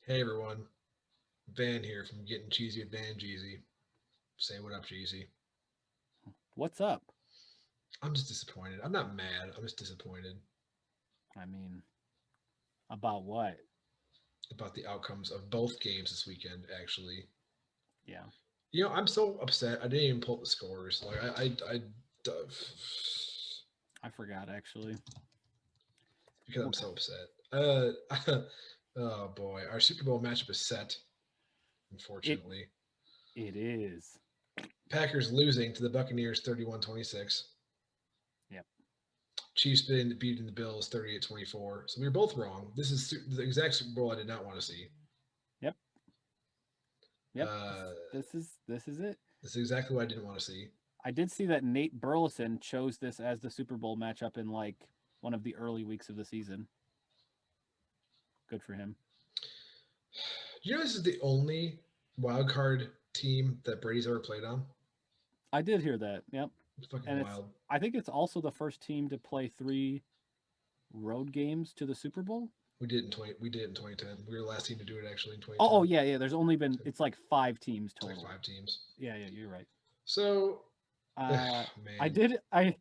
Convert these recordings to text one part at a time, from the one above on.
Hey everyone, Van here from Getting Cheesy with Van Jeezy. Say what up, Cheesy. What's up? I'm just disappointed. I'm not mad. I'm just disappointed I mean, about what? about the outcomes of both games this weekend. Actually, Yeah, I'm so upset. I didn't even pull up the scores. I forgot actually. because I'm Wh- so upset. Oh boy, our Super Bowl matchup is set. It Unfortunately, it is. Packers losing to the Buccaneers 31-26. Yep. Chiefs beating the Bills 38-24. So we were both wrong. This is the exact Super Bowl I did not want to see. Yep. Yep. This, Uh, this is this is it. this is exactly what I didn't want to see. I did see that Nate Burleson chose this as the Super Bowl matchup in like one of the early weeks of the season. Good for him. This is the only wild card team that Brady's ever played on. I did hear that. Yep. It's fucking And it's wild. I think it's also the first team to play 3 road games to the Super Bowl. We did it in 2010. We were the last team to do it actually in Oh 2010. yeah, yeah. There's only been it's like 5 teams It's like total. five teams. Yeah, yeah, you're right. So, Uh, I man, did. I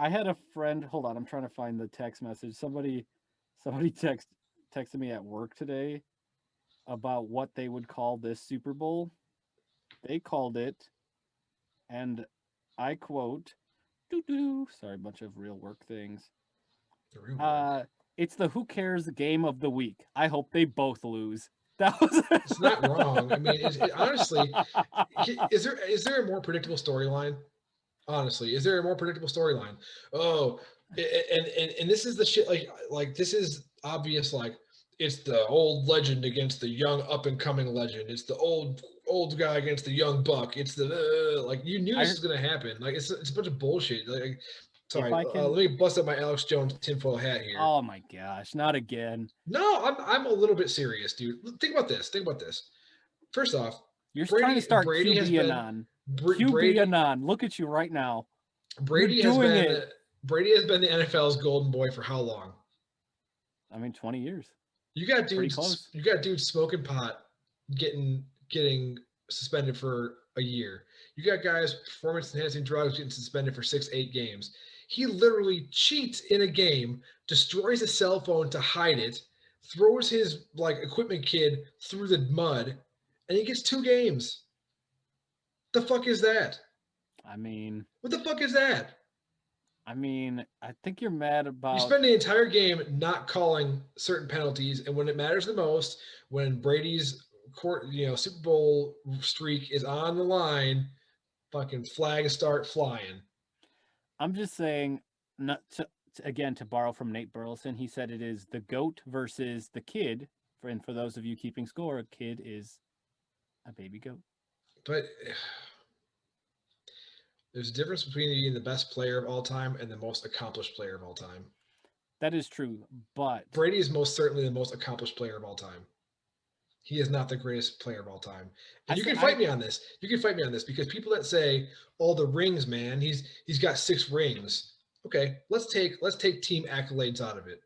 had a friend. Hold on, I'm trying to find the text message. Somebody texted me at work today about what they would call this Super Bowl. They called it, and I quote, "Doo doo." Sorry, a bunch of real work things. the real work. Uh, it's the who cares game of the week. I hope they both lose. That was. It's not wrong. I mean, honestly, is there a more predictable storyline? Honestly, is there a more predictable storyline? Oh, and this is the shit like this is obvious. Like it's the old legend against the young up and coming legend. It's the old guy against the young buck. It's the like you knew this I was gonna happen. Like it's a bunch of bullshit. Like if sorry, I let can. me bust up my Alex Jones tinfoil hat here. Oh my gosh, not again. No, I'm a little bit serious, dude. Think about this. Think about this. First off, You're trying to Brady start Brady has QB been anon. QB Brady anon. Look at you right now. You're Brady has doing been it. Brady has been the NFL's golden boy for how long? I mean, 20 years. You got Pretty dudes close. you got dudes smoking pot, getting suspended for a year. You got guys performance enhancing drugs getting suspended for 6, 8 games. He literally cheats in a game, destroys a cell phone to hide it, throws his like equipment kid through the mud, and he gets 2 games. The fuck is that? I mean, What the fuck is that? I think you're mad You about. spend the entire game not calling certain penalties, and when it matters the most, when Brady's Super Bowl streak is on the line, fucking flags start flying. I'm just saying, not again to borrow from Nate Burleson. He said it is the goat versus the kid. And for those of you keeping score, a kid is a baby goat. But there's a difference between being the best player of all time and the most accomplished player of all time. That is true, but Brady is most certainly the most accomplished player of all time. He is not the greatest player of all time. I And you say can fight me on this. You can fight me on this because people that say, "Oh, the rings, man, he's got 6 rings." Okay, let's take team accolades out of it.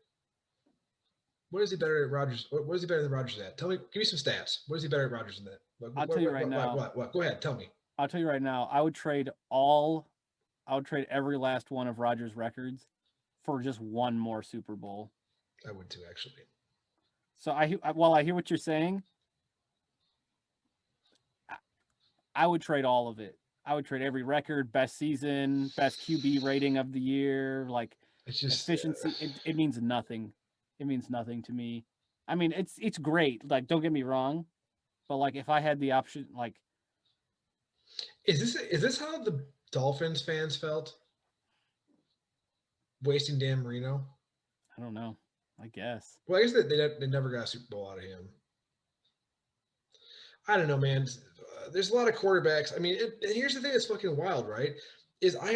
What is he better at Rogers? What is he better than Rogers at? Tell me, give me some stats. What is he better at Rogers than that? What? I'll What? tell you What? right What? What? now. What? what? Go ahead, tell me. I'll tell you right now. I would trade every last one of Rogers' records for just one more Super Bowl. I would too, actually. So while I hear what you're saying, I, I would trade all of it. I would trade every record, best season, best QB rating of the year, like It's just efficiency. It means nothing. It means nothing to me. I mean, it's great. Like, don't get me wrong, but like if I had the option, like is this how the Dolphins fans felt wasting Dan Marino? I don't know. I guess Well, I guess they never got a Super Bowl out of him. I don't know, man. There's a lot of quarterbacks. I mean, and here's the thing that's fucking wild, right? Is I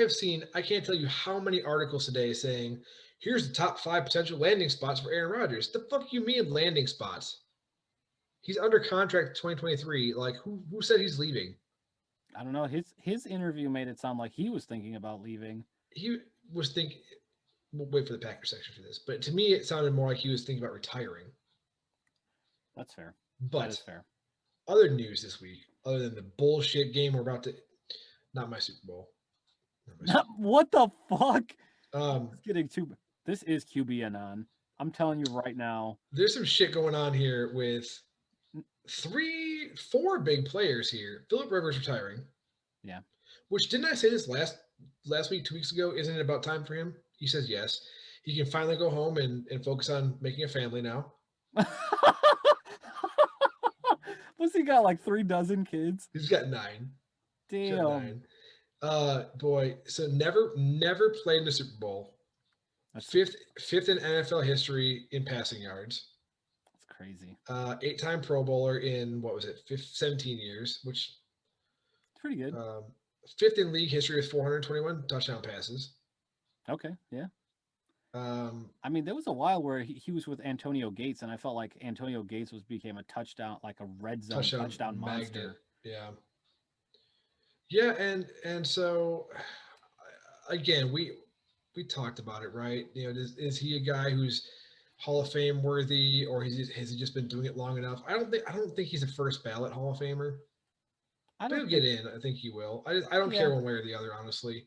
can't tell you how many articles today saying, here's the top 5 potential landing spots for Aaron Rodgers. The fuck you mean landing spots? He's under contract 2023. Like, who said he's leaving? I don't know. His interview made it sound like he was thinking about leaving. He was thinking, we'll wait for the Packers section for this, but to me, it sounded more like he was thinking about retiring. That's fair. That is But fair. other news this week, other than the bullshit game we're about to, not my Super Bowl. Not my Super What the fuck? Bowl. It's getting too. This is QBNon. I'm telling you right now. There's some shit going on here with 4 big players here. Philip Rivers retiring. Yeah. Which didn't I say this last week, 2 weeks ago? Isn't it about time for him? He says yes. He can finally go home and focus on making a family now. What's he got? Like 3 dozen kids? He's got 9. He's got Damn. 9. Boy, so never played in a Super Bowl. That's Fifth in NFL history in passing yards. crazy. 8-time Pro Bowler in what was it, 17 years, which It's pretty good. 5th in league history with 421 touchdown passes. Okay. Yeah. Um, I mean, there was a while where he was with Antonio Gates, and I felt like Antonio Gates became a touchdown, like a red zone touchdown magnet. monster. Yeah. Yeah, and so again, we talked about it, right? You know, is he a guy who's Hall of Fame worthy, or has he just been doing it long enough? I don't think he's a first ballot Hall of Famer. But he'll get in. I think he will. I don't care one way or the other, honestly.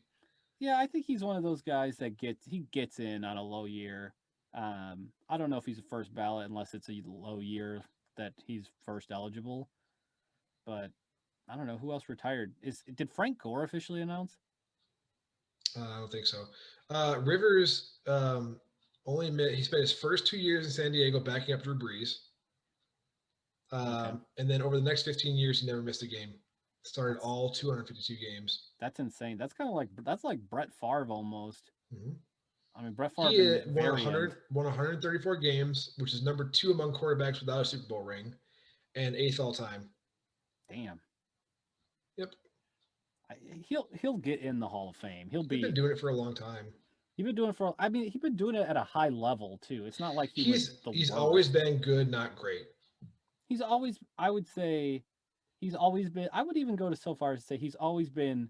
Yeah, I think he's one of those guys that gets in on a low year. I don't know if he's a first ballot unless it's a low year that he's first eligible. But I don't know who else retired. Did Frank Gore officially announce? I don't think so. Rivers he spent his first 2 years in San Diego backing up Drew Brees. And then over the next 15 years, he never missed a game. Started all 252 games. That's insane. That's kind of like Brett Favre almost. Mm-hmm. I mean, Brett Favre He won 134 games, which is number 2 among quarterbacks without a Super Bowl ring, and 8th all time. Damn. Yep. He'll get in the Hall of Fame. He's been doing it for a long time. He's been doing it for. I mean, he's been doing it at a high level too. It's not like he's always been good, not great. He's always. I would say, he's always been. I would even go to so far as to say he's always been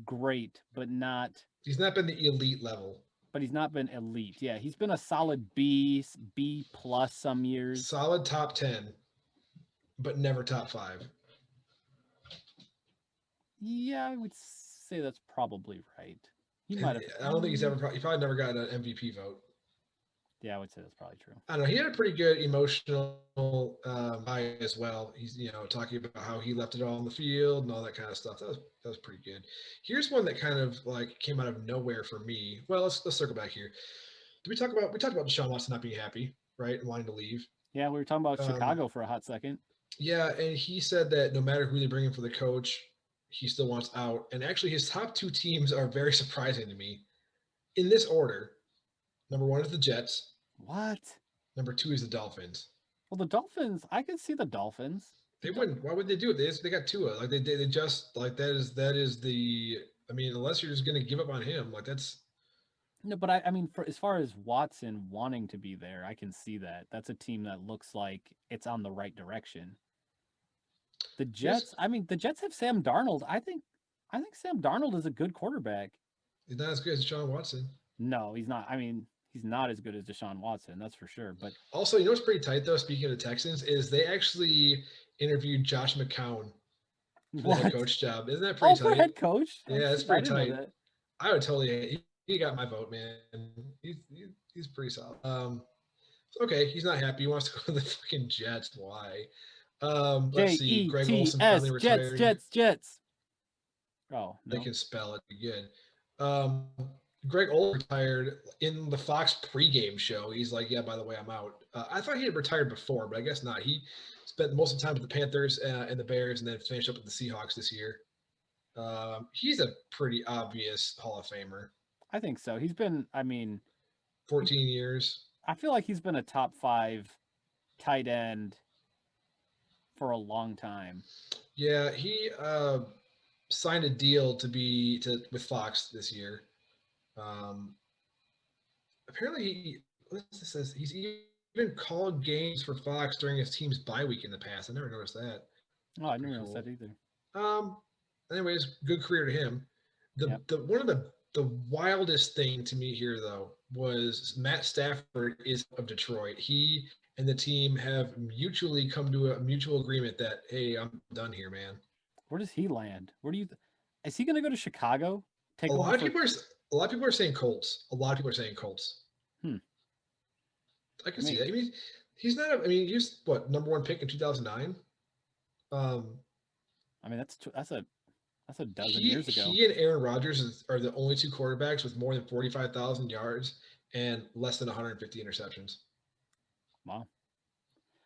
great, but not. He's not been the elite level. But he's not been elite. Yeah, he's been a solid B plus some years. Solid top 10, but never top 5. Yeah, I would say that's probably right. He might have. I don't think he probably never got an MVP vote. Yeah, I would say that's probably true. I don't know. He had a pretty good emotional guy as well. He's talking about how he left it all on the field and all that kind of stuff. That was pretty good. Here's one that kind of like came out of nowhere for me. Well, let's circle back here. We talked about Deshaun Watson not being happy, right, and wanting to leave. Yeah, we were talking about Chicago for a hot second. Yeah, and he said that no matter who they bring in for the coach, he still wants out. And actually, his top 2 teams are very surprising to me. In this order, number 1 is the Jets. What? Number 2 is the Dolphins. Well, the Dolphins, I can see the Dolphins. They wouldn't. Why would they do it? They got Tua. Like they just like that is the. I mean, unless you're just going to give up on him, like that's. No, but I mean, for as far as Watson wanting to be there, I can see that. That's a team that looks like it's on the right direction. The Jets, I mean, the Jets have Sam Darnold. I think Sam Darnold is a good quarterback. He's not as good as Deshaun Watson. No, he's not. I mean, he's not as good as Deshaun Watson, that's for sure. But also, what's pretty tight though, speaking of the Texans, is they actually interviewed Josh McCown for the head coach job. Isn't that pretty tight? For head coach? Yeah, that's pretty tight. I would totally. He got my vote, man. He's pretty solid. Okay, he's not happy. He wants to go to the fucking Jets. Why? Let's see. Greg Olsen finally retired. Jets. Oh, no. They can spell it good. Greg Olsen retired in the Fox pregame show. He's like, yeah, by the way, I'm out. I thought he had retired before, but I guess not. He spent most of the time with the Panthers and the Bears, and then finished up with the Seahawks this year. He's a pretty obvious Hall of Famer. I think so. He's been, 14 years. I feel like he's been a top 5 tight end for a long time. Yeah, he signed a deal with Fox this year. Apparently, he's even called games for Fox during his team's bye week in the past. I never noticed that. Oh, I never noticed that either. Anyways, good career to him. One of the wildest thing to me here, though, was Matt Stafford is of Detroit. He and the team have mutually come to a mutual agreement that, hey, I'm done here, man. Where does he land? Where do you? Is he going to go to Chicago? A Take over lot of for? people are a lot of people are saying Colts. A lot of people are saying Colts. Hmm. I can I see mean, that. I mean, he's not. I mean, he's what number one pick in 2009. Um, that's a dozen he years ago. he and Aaron Rodgers are the only two quarterbacks with more than 45,000 yards and less than 150 interceptions. Wow.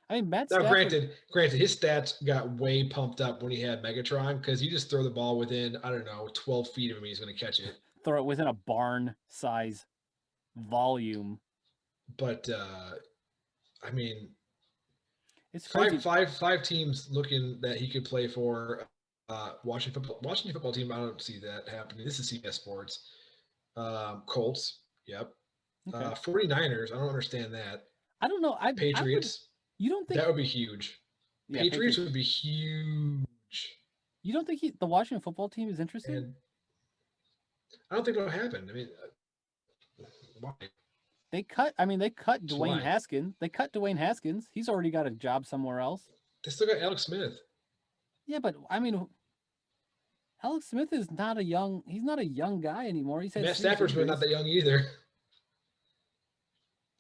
I mean, Matt Now, Stafford granted, his stats got way pumped up when he had Megatron because you just throw the ball within, I don't know, 12 feet of him, he's going to catch it. throw it within a barn size volume. But I mean, It's crazy. five teams looking that he could play for. Washington football team. I don't see that happening. This is CBS Sports. Colts. Yep. Okay. 49ers. I don't understand that. I don't know. I would. Patriots. You don't think? That would be huge. Yeah, Patriots Patriots. would be huge. You don't think the Washington football team is interested? And I don't think it'll happen. I mean, why? They cut. I mean, they cut Just Dwayne why? Haskins. They cut Dwayne Haskins. He's already got a job somewhere else. They still got Alex Smith. Yeah, but I mean, Alex Smith is not a young. He's not a young guy anymore. He's had Matt serious Stafford's really not injuries. that young either.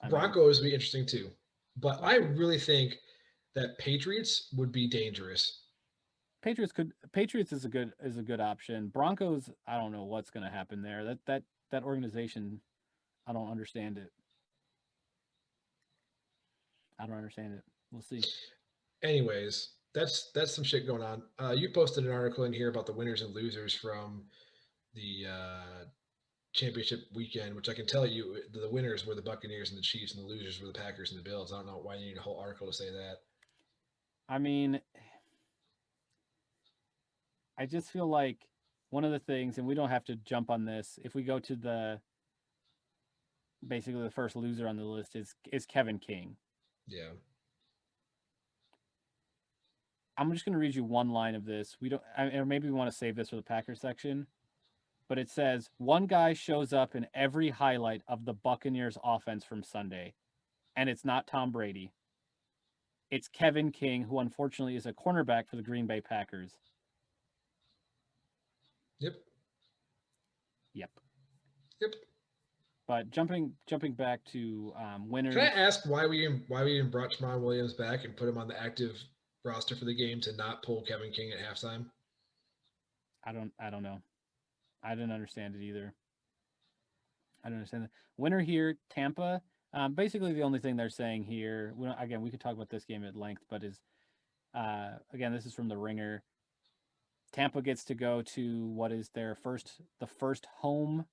I mean, Broncos would be interesting too. But I really think that Patriots would be dangerous. Patriots is a good option. Broncos, I don't know what's going to happen there. That organization, I don't understand it. I don't understand it. We'll see. Anyways, that's some shit going on. You posted an article in here about the winners and losers from the championship weekend, which I can tell you the winners were the Buccaneers and the Chiefs, and the losers were the Packers and the Bills. I don't know why you need a whole article to say that. I mean, I just feel like one of the things, and we don't have to jump on this. If we go to basically the first loser on the list is Kevin King. Yeah. I'm just going to read you one line of this. Or maybe we want to save this for the Packers section. But it says, one guy shows up in every highlight of the Buccaneers offense from Sunday, and it's not Tom Brady. It's Kevin King, who unfortunately is a cornerback for the Green Bay Packers. Yep. Yep. Yep. But jumping back to winners. Can I ask why we even brought Jamal Williams back and put him on the active roster for the game to not pull Kevin King at halftime? I don't know. I didn't understand it either. I don't understand that. Winner here, Tampa. Basically, the only thing they're saying here, again, we could talk about this game at length, but again, this is from the Ringer. Tampa gets to go to what is the first home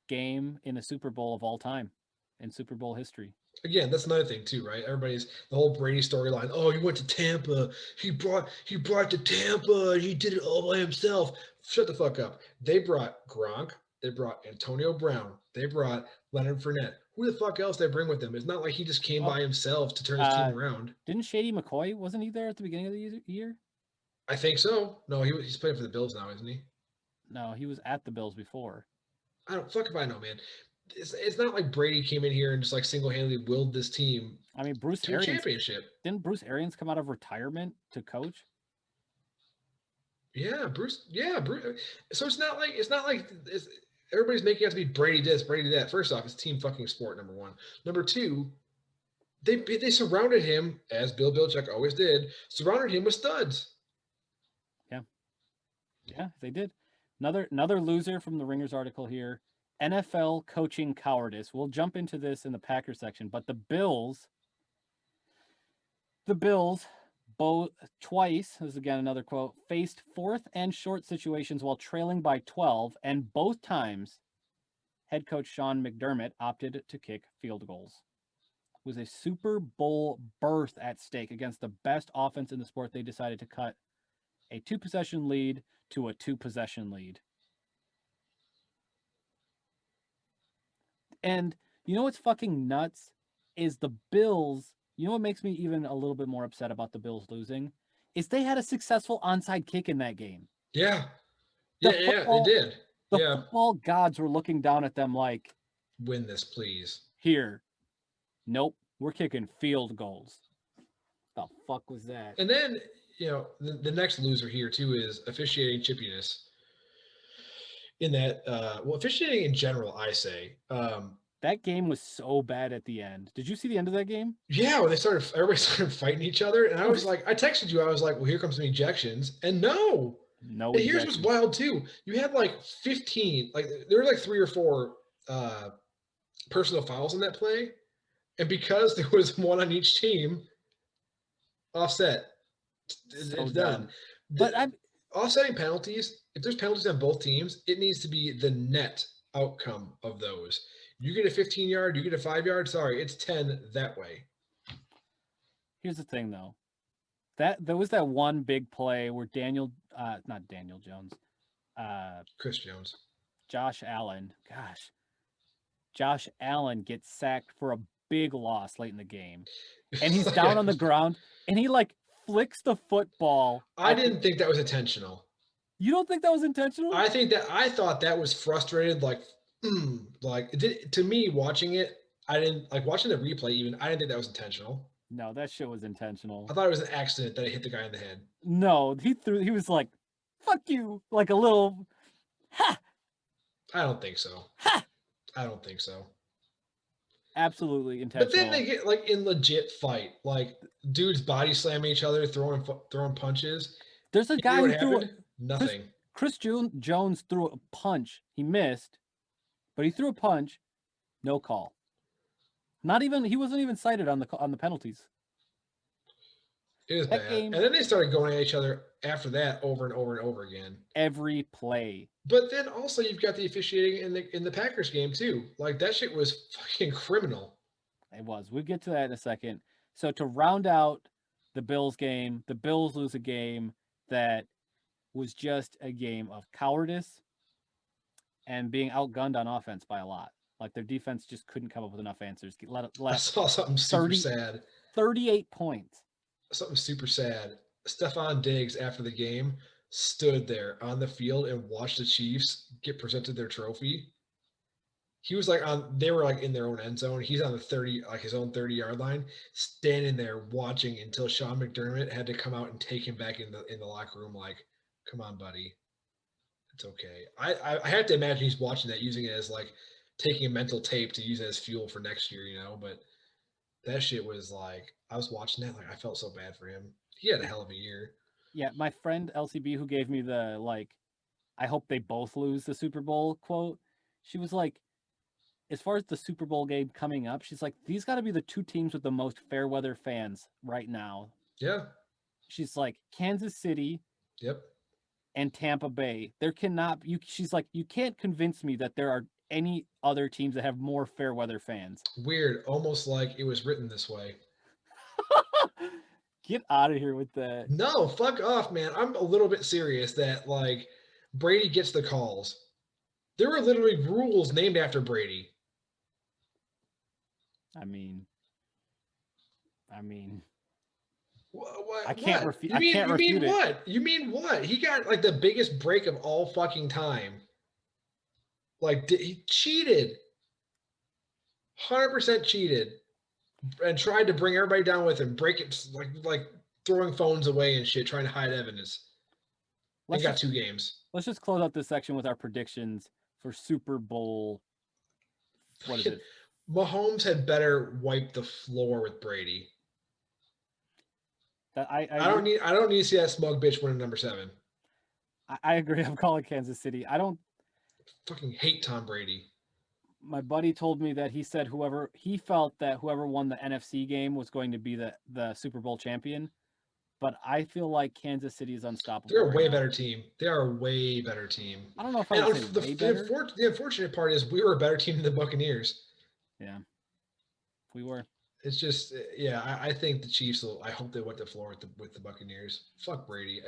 game in a Super Bowl of all time in Super Bowl history. Again, that's another thing too, right? The whole Brady storyline. Oh, he went to Tampa. He brought to Tampa and he did it all by himself. Shut the fuck up. They brought Gronk. They brought Antonio Brown. They brought Leonard Fournette. Who the fuck else they bring with them? It's not like he just came by himself to turn his team around. Didn't Shady McCoy, wasn't he there at the beginning of the year? I think so. No, he's playing for the Bills now, isn't he? No, he was at the Bills before. I don't fuck if I know, man. It's not like Brady came in here and just like single-handedly willed this team. I mean, Bruce to Arians, a championship. Didn't Bruce Arians come out of retirement to coach? Yeah, Bruce. Yeah, Bruce. So it's not like everybody's making out to be Brady this, Brady that. First off, it's team fucking sport. Number one. Number two, they surrounded him, as Bill Belichick always did, surrounded him with studs. Yeah, they did. Another loser from the Ringers article here. NFL coaching cowardice. We'll jump into this in the Packers section, but the Bills both twice, this is again another quote, faced fourth and short situations while trailing by 12, and both times head coach Sean McDermott opted to kick field goals. It was a Super Bowl berth at stake against the best offense in the sport. They decided to cut a 2-possession lead to a 2-possession lead. And you know what's fucking nuts is the Bills. You know what makes me even a little bit more upset about the Bills losing is they had a successful onside kick in that game. Yeah. They did. The football gods were looking down at them like, win this, please. Here. Nope. We're kicking field goals. The fuck was that? And then, the next loser here too is officiating chippiness. In that, officiating in general, I say, That game was so bad at the end. Did you see the end of that game? yeah, when everybody started fighting each other, and I was like, I texted you, I was like, well, here comes some ejections, and no. No And here's what's ejections. wild too: you had like 15, like there were like 3 or 4 personal fouls in that play, and because there was one on each team, offset, So it's done. dumb. But I'm Offsetting penalties, if there's penalties on both teams, it needs to be the net outcome of those. You get a 15-yard, you get a 5-yard, sorry, it's 10 that way. Here's the thing though. That there was that one big play where not Daniel Jones, Chris Jones. Josh Allen. Gosh. Josh Allen gets sacked for a big loss late in the game. And he's down on the ground and he like flicks the football. I didn't think that was intentional. You don't think that was intentional? I thought that was frustrated, like to me watching it, I didn't like watching the replay even, I didn't think that was intentional. No, that shit was intentional. I thought it was an accident that it hit the guy in the head. No, he was like, fuck you, like a little ha. I don't think so. Ha. I don't think so. Absolutely intentional. But then they get like in legit fight, like dudes body slamming each other, throwing punches. There's a guy who threw nothing. Chris Jones threw a punch. He missed, but he threw a punch. No call. He wasn't even cited on the penalties. It was bad. And then they started going at each other after that over and over and over again. Every play. But then also you've got the officiating in the Packers game too. Like that shit was fucking criminal. It was. We'll get to that in a second. So to round out the Bills game, the Bills lose a game that was just a game of cowardice and being outgunned on offense by a lot. Like their defense just couldn't come up with enough answers. I saw something super sad. 38 points. Something super sad. Stephon Diggs, after the game, stood there on the field and watched the Chiefs get presented their trophy. He was they were like in their own end zone. He's on the 30, like his own 30-yard line, standing there watching until Sean McDermott had to come out and take him back in the locker room. Like, come on, buddy, it's okay. I have to imagine he's watching that, using it as like taking a mental tape to use as fuel for next year, But that shit was like, I was watching that, like I felt so bad for him. He had a hell of a year. Yeah, my friend LCB, who gave me the I hope they both lose the Super Bowl quote. She was like, as far as the Super Bowl game coming up, she's like, these got to be the 2 teams with the most fair weather fans right now. Yeah. She's like, Kansas City. Yep. And Tampa Bay. There cannot. She's like, you can't convince me that there are any other teams that have more fair weather fans. Weird, almost like it was written this way. Get out of here with that. No, fuck off, man. I'm a little bit serious that like Brady gets the calls. There were literally rules named after Brady. I mean, what? I can't refute. You mean what? You mean what? He got like the biggest break of all fucking time. Like he cheated. 100% cheated. And tried to bring everybody down with him, break it, like throwing phones away and shit, trying to hide evidence. He got 2 games. Let's just close out this section with our predictions for Super Bowl. What is it? Mahomes had better wipe the floor with Brady. I don't need to see that smug bitch winning number 7. I agree. I'm calling Kansas City. I don't fucking hate Tom Brady. My buddy told me that he felt that whoever won the NFC game was going to be the Super Bowl champion. But I feel like Kansas City is unstoppable. They're a way better team. They are a way better team. I don't know if I would say way better. The unfortunate part is we were a better team than the Buccaneers. Yeah, we were. It's just, yeah, I think the Chiefs will. I hope they went the floor with the Buccaneers. Fuck Brady.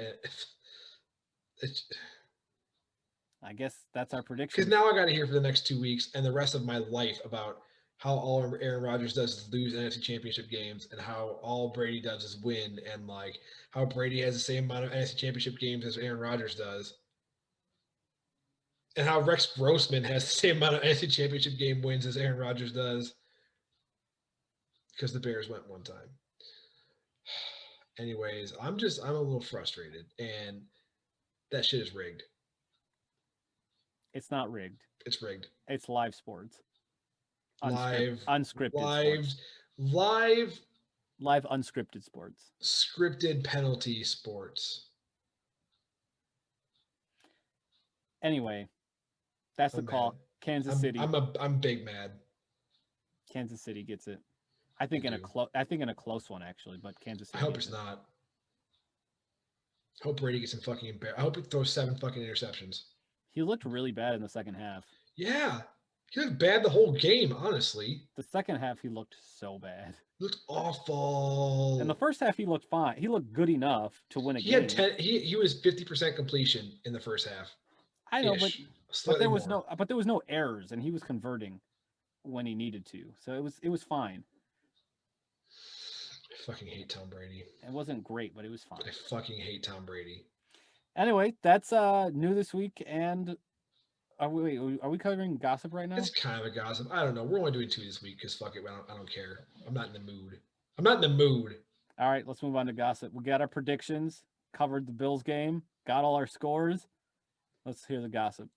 I guess that's our prediction. Because now I got to hear for the next 2 weeks and the rest of my life about how all Aaron Rodgers does is lose NFC Championship games, and how all Brady does is win, and like how Brady has the same amount of NFC Championship games as Aaron Rodgers does, and how Rex Grossman has the same amount of NFC Championship game wins as Aaron Rodgers does. because the Bears went one time. Anyways, I'm a little frustrated, and that shit is rigged. It's not rigged. It's rigged. It's live sports. Live, Unscripted live, sports. live, Live unscripted sports. scripted penalty sports. Anyway, that's the I'm call. mad. Kansas City. I'm big mad. Kansas City gets it. I think They in a do. close one actually, but Kansas I City. hope gets it's it. not. I hope Brady gets some fucking embarrassed. I hope he throws 7 fucking interceptions. He looked really bad in the second half. Yeah. He looked bad the whole game, honestly. The second half he looked so bad. He looked awful. In the first half he looked fine. He looked good enough to win a He game. had 10 he was 50% completion in the first half. I know, but Slightly there was more. no errors, and he was converting when he needed to. So it was fine. I fucking hate Tom Brady. It wasn't great, but it was fine. I fucking hate Tom Brady. Anyway, that's new this week. And are we covering gossip right now? It's kind of a gossip. I don't know. We're only doing 2 this week because fuck it. I don't care. I'm not in the mood. I'm not in the mood. All right, let's move on to gossip. We got our predictions, covered the Bills game, got all our scores. Let's hear the gossip.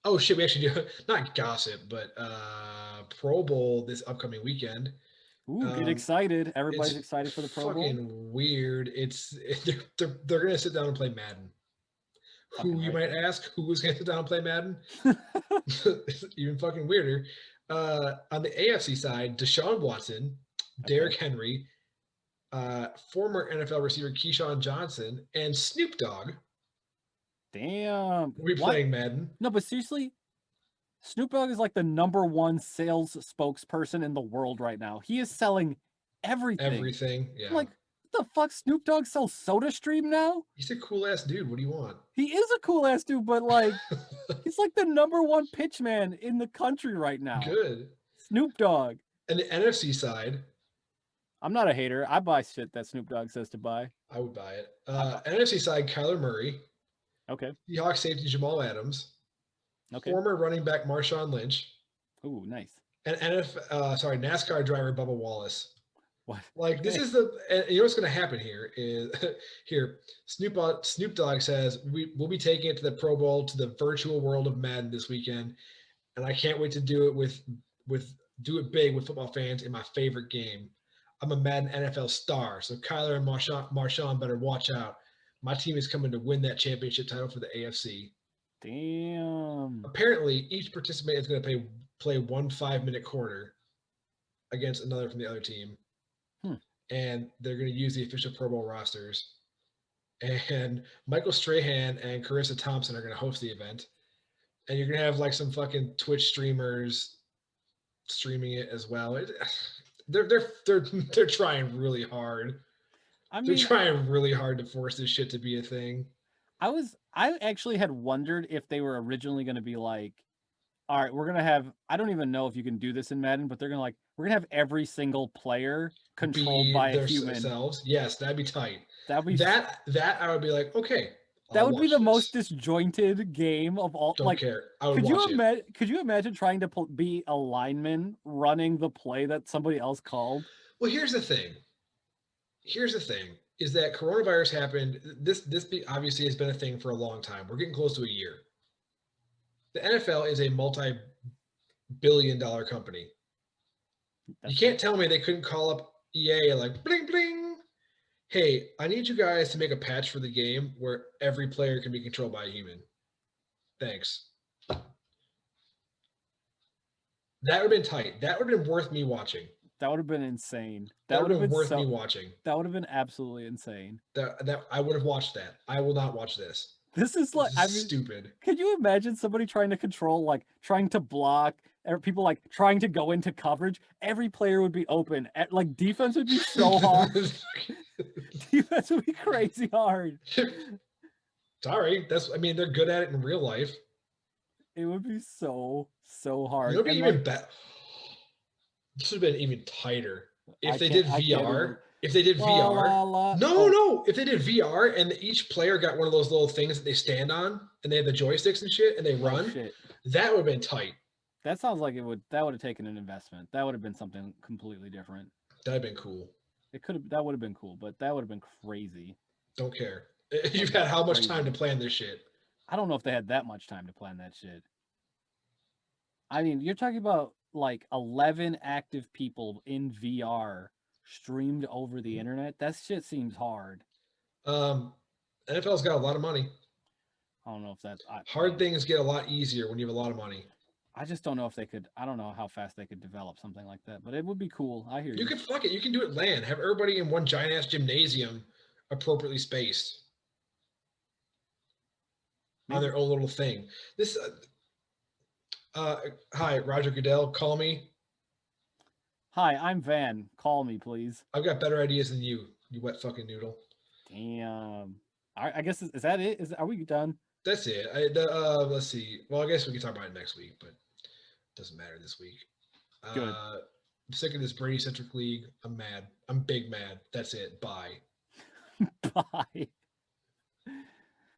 Oh shit, we actually do not gossip, but Pro Bowl this upcoming weekend. Ooh, get excited! Everybody's excited for the Pro Bowl. Fucking weird. They're gonna sit down and play Madden. Who you might ask? Who was gonna sit down and play Madden? Even fucking weirder. On the AFC side, Deshaun Watson, Derrick Henry, former NFL receiver Keyshawn Johnson, and Snoop Dogg. Damn. We're playing Madden. No, but seriously, Snoop Dogg is like the #1 sales spokesperson in the world right now. He is selling everything. Everything, yeah. Like, what the fuck? Snoop Dogg sells SodaStream now? He's a cool ass dude. What do you want? He is a cool ass dude, but like, he's like the #1 pitch man in the country right now. Good. Snoop Dogg. And the NFC side. I'm not a hater. I buy shit that Snoop Dogg says to buy. I would buy it. NFC side, Kyler Murray. Okay. Seahawks safety Jamal Adams. Okay. Former running back Marshawn Lynch. Ooh, nice. And NASCAR driver Bubba Wallace. What? Like, this is you know what's going to happen here is here. Snoop Dogg says we'll be taking it to the Pro Bowl, to the virtual world of Madden this weekend, and I can't wait to do it do it big with football fans in my favorite game. I'm a Madden NFL star, so Kyler and Marshawn better watch out. My team is coming to win that championship title for the AFC. Damn. Apparently, each participant is going to play 1 5-minute quarter against another from the other team. And they're going to use the official Pro Bowl rosters. And Michael Strahan and Carissa Thompson are going to host the event. And you're going to have like some fucking Twitch streamers streaming it as well. They're trying really hard. They're trying really hard to force this shit to be a thing. I actually had wondered if they were originally going to be like, all right, we're going to have, I don't even know if you can do this in Madden, but they're going to like, we're going to have every single player controlled by a human. Themselves. Yes, that'd be tight. That'd be that I would be like, okay. That would be the most disjointed game of all. Don't care. I would watch it. Could you imagine trying to be a lineman running the play that somebody else called? Well, here's the thing. Is that coronavirus happened. This obviously has been a thing for a long time. We're getting close to a year. The NFL is a multi-billion-dollar company. You can't tell me they couldn't call up EA like bling bling. Hey, I need you guys to make a patch for the game where every player can be controlled by a human. Thanks. That would have been tight. That would have been worth me watching. That would have been insane. That would have been worth me watching. That would have been absolutely insane. That I would have watched that. I will not watch this. This is like, stupid. Could you imagine somebody trying to control, like trying to block, or people like trying to go into coverage? Every player would be open. Like defense would be so hard. Defense would be crazy hard. Sorry, they're good at it in real life. It would be so hard. It would be even better. This would have been even tighter if they did VR. If they did VR, no. If they did VR and each player got one of those little things that they stand on and they have the joysticks and shit and they run, that would have been tight. That sounds like that would have taken an investment. That would have been something completely different. That'd been cool. That would have been cool, but that would have been crazy. Don't care. You've had how much time to Crazy. plan this shit? I don't know if they had that much time to plan that shit. I mean, you're talking about like 11 active people in VR streamed over the internet. That shit seems hard. NFL's got a lot of money. I don't know if that's Hard things get a lot easier when you have a lot of money. I just don't know if they could. I don't know how fast they could develop something like that, but it would be cool. I hear you. You can fuck it. You can do it LAN. Have everybody in one giant ass gymnasium, appropriately spaced, on their own little thing. This. Hi, Roger Goodell. Call me. Hi, I'm Van. Call me, please. I've got better ideas than you. You wet fucking noodle. Damn. I guess is that it? Are we done? That's it. Let's see. Well, I guess we can talk about it next week, but it doesn't matter this week. Good. I'm sick of this Brady centric league. I'm mad. I'm big mad. That's it. Bye. Bye.